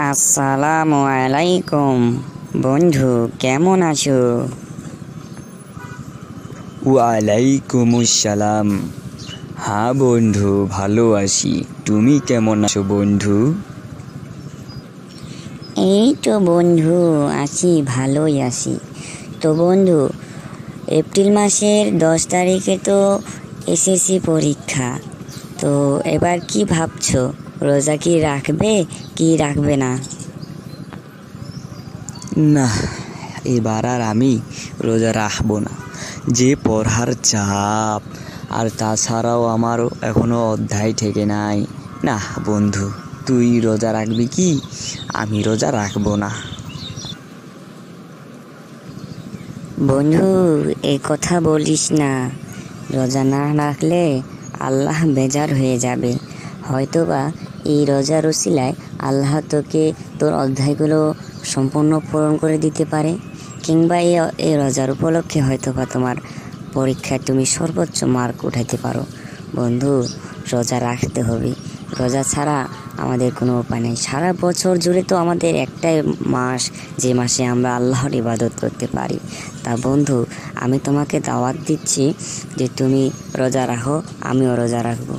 আসসালামু আলাইকুম বন্ধু, কেমন আছো? ওয়ালাইকুম আসসালাম। হ্যাঁ বন্ধু, ভালো আছি। তুমি কেমন আছো বন্ধু? এই তো বন্ধু, আছি, ভালোই আছি। তো বন্ধু, এপ্রিল মাসের 10 তারিখে তো এসএসসি পরীক্ষা। তো এবার কি ভাবছো, রোজা কি রাখবে কি রাখবে না? না, এবার আর আমি রোজা রাখবো না। যে পড়ার চাপ, আর তাছাড়াও আমারও এখনো অধ্যায় থেকে নাই। না বন্ধু, তুই রোজা রাখবি কি? আমি রোজা রাখবো না। বন্ধু, এই কথা বলিস না। রোজা না রাখলে আল্লাহ বেজার হয়ে যাবে। হয়তোবা এই রোজার উসিলায় আল্লাহ তোকে তোর অধ্যায়গুলো সম্পূর্ণ পূরণ করে দিতে পারে, কিংবা এই রোজার উপলক্ষে হয়তোবা তোমার পরীক্ষায় তুমি সর্বোচ্চ মার্ক উঠাইতে পারো। বন্ধু, রোজা রাখতে হবে। রোজা ছাড়া আমাদের কোনো উপায় নেই। সারা বছর জুড়ে তো আমাদের একটাই মাস, যে মাসে আমরা আল্লাহর ইবাদত করতে পারি। তা বন্ধু, আমি তোমাকে দাওয়াত দিচ্ছি যে তুমি রোজা রাখো, আমিও রোজা রাখবো।